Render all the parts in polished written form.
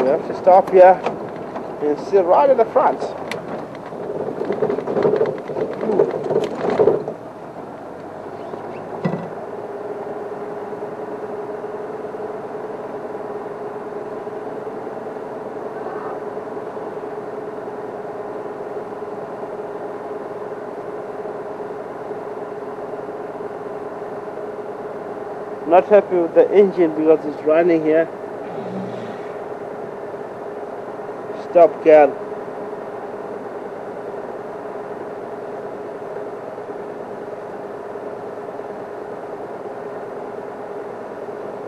We have to stop here and sit right at the front. Not happy with the engine because it's running here. Stop, girl.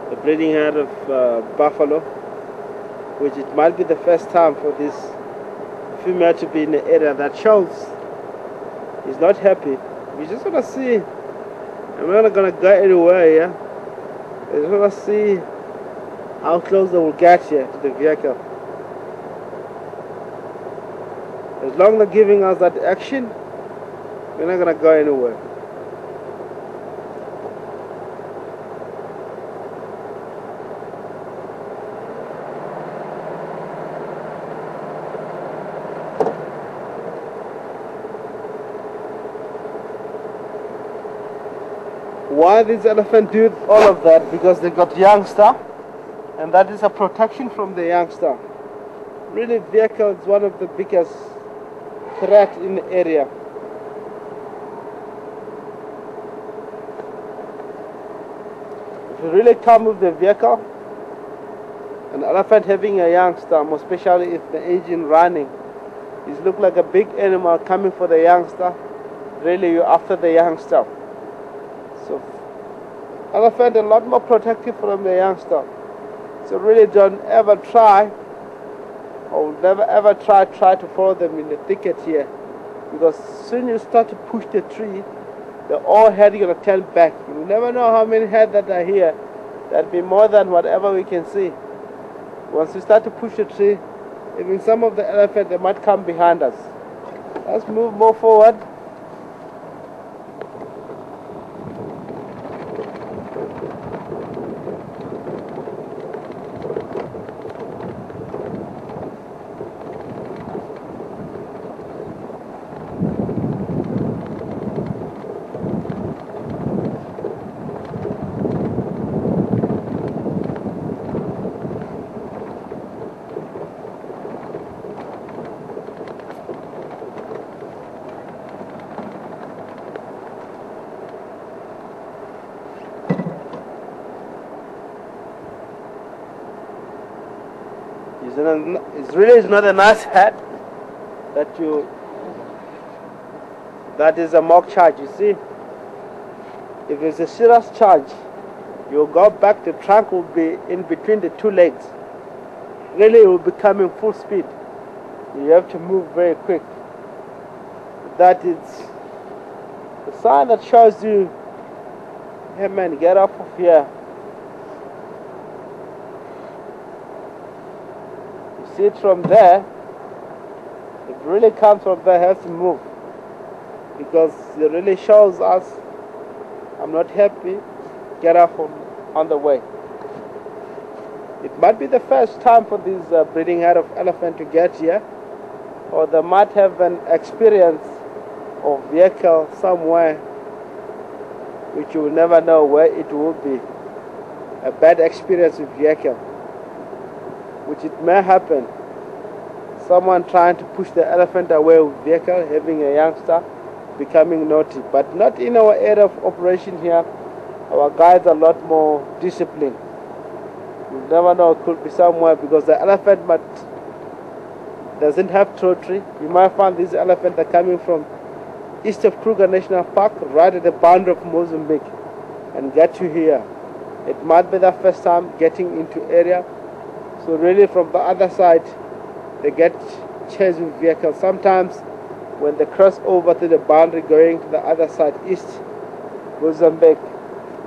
The breeding herd of buffalo, which it might be the first time for this female to be in the area. That shows he's not happy. We just want to see. I'm not going to go anywhere, yeah? I just want to see how close they will get here to the vehicle. As long as they're giving us that action, we're not going to go anywhere. Why these elephants do all of that? Because they got youngster, and that is a protection from the youngster. Really, vehicle is one of the biggest threat in the area. If you really come with the vehicle, an elephant having a youngster, most especially if the engine running, it looks like a big animal coming for the youngster. Really, you're after the youngster. So, elephant a lot more protective from the youngster. So really don't ever try, or never ever try to follow them in the thicket here, because soon you start to push the tree, the all head gonna turn back. You never know how many heads that are here. That'll be more than whatever we can see. Once you start to push the tree, even some of the elephants, they might come behind us. Let's move more forward. It really is not a nice hat that is a mock charge. You see, if it's a serious charge, you go back, the trunk will be in between the two legs. Really, it will be coming full speed. You have to move very quick. That is the sign that shows you, hey man, get off of here. See it from there. It really comes from there, has to move, because it really shows us, I'm not happy, get off on the way. It might be the first time for this breeding herd of elephant to get here, or they might have an experience of vehicle somewhere which you will never know where it will be. A bad experience with vehicle, which it may happen. Someone trying to push the elephant away with vehicle, having a youngster, becoming naughty. But not in our area of operation here. Our guys are a lot more disciplined. You never know, it could be somewhere, because the elephant doesn't have trottery. You might find these elephants are coming from east of Kruger National Park, right at the boundary of Mozambique, and get you here. It might be the first time getting into area. So really from the other side, they get chased with vehicles. Sometimes when they cross over to the boundary going to the other side, east Mozambique,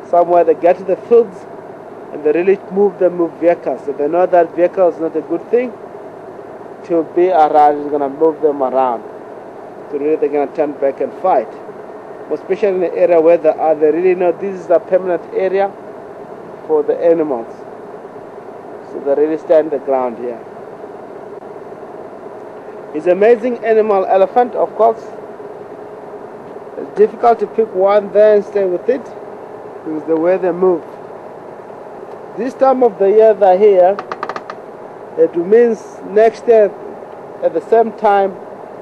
somewhere they get to the fields and they really move them with vehicles. So they know that vehicle is not a good thing to be around, it's going to move them around. So really they're going to turn back and fight. Especially in the area where they are, they really know this is a permanent area for the animals. So they really stand the ground here. It's an amazing animal, elephant, of course. It's difficult to pick one there and stay with it because the way they move. This time of the year they're here, it means next year at the same time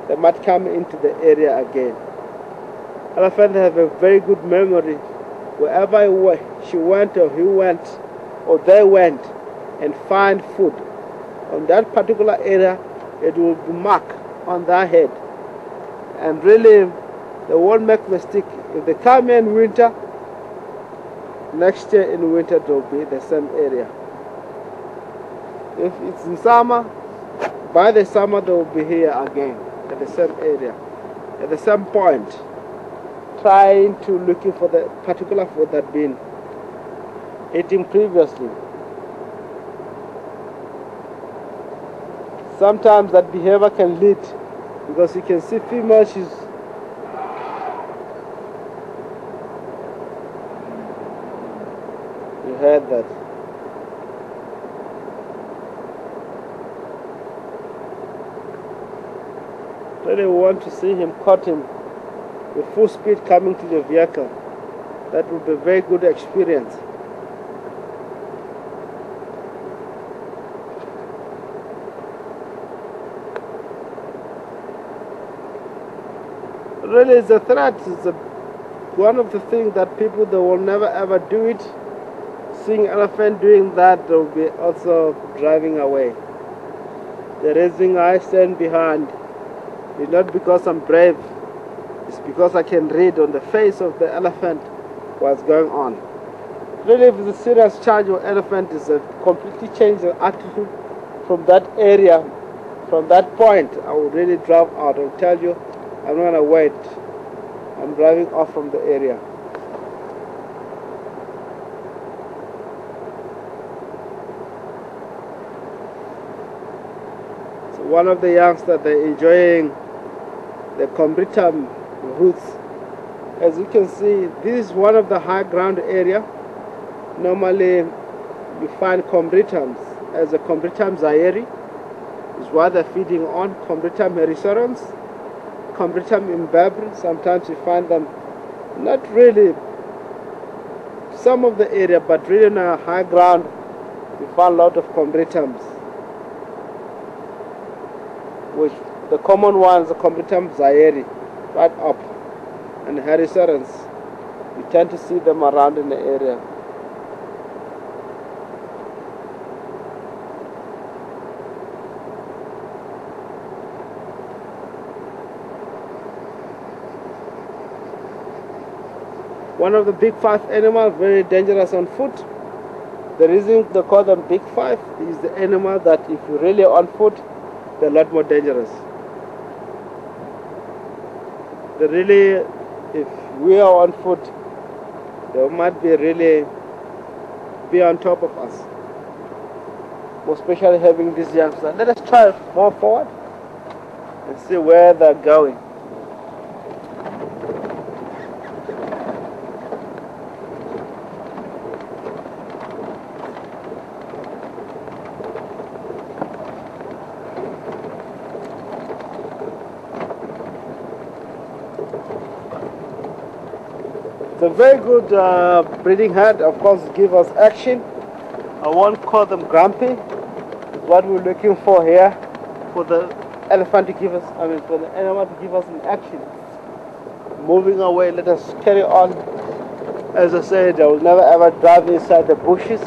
they might come into the area again. Elephants have a very good memory. Wherever she went or he went or they went and find food, on that particular area it will be marked on their head. And really they won't make mistake. If they come in winter, next year in winter it will be the same area. If it's in summer, by the summer they will be here again at the same area, at the same point, trying to looking for the particular food that been eaten previously. Sometimes that behavior can lead, because you can see female, she's you heard that. Really want to see him caught him with full speed coming to the vehicle. That would be a very good experience. Really, it's a threat. It's one of the things that people, they will never ever do it. Seeing elephant doing that, they'll be also driving away. The reason I stand behind is not because I'm brave. It's because I can read on the face of the elephant what's going on. Really, if it's a serious charge of elephant, is a completely change the attitude from that area, from that point. I will really drive out. I'll tell you, I'm not gonna wait. I'm driving off from the area. So one of the youngsters, they're enjoying the Combritam roots. As you can see, this is one of the high ground area. Normally you find Combritams as a Combritam zairi is what they're feeding on. Combritam herisorans, Combritam imbebre. Sometimes you find them not really some of the area, but really on a high ground you find a lot of Combritams, which the common ones, the Combritam zairi, right up, and herisorans, you tend to see them around in the area. One of the big five animals, very dangerous on foot. The reason they call them big five is the animal that if you're really on foot, they're a lot more dangerous. They really, if we are on foot, they might be really be on top of us. More especially having these youngsters. Let us try more forward and see where they're going. It's a very good breeding herd, of course, give us action. I won't call them grumpy. What we're looking for here, for the elephant to give us, for the animal to give us an action. Moving away, let us carry on. As I said, I will never ever drive inside the bushes.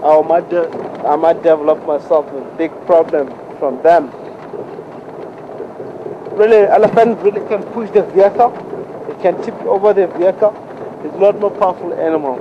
I might develop myself a big problem from them. Really, elephant really can push the vehicle. It can tip over the vehicle. It's a lot more powerful animal.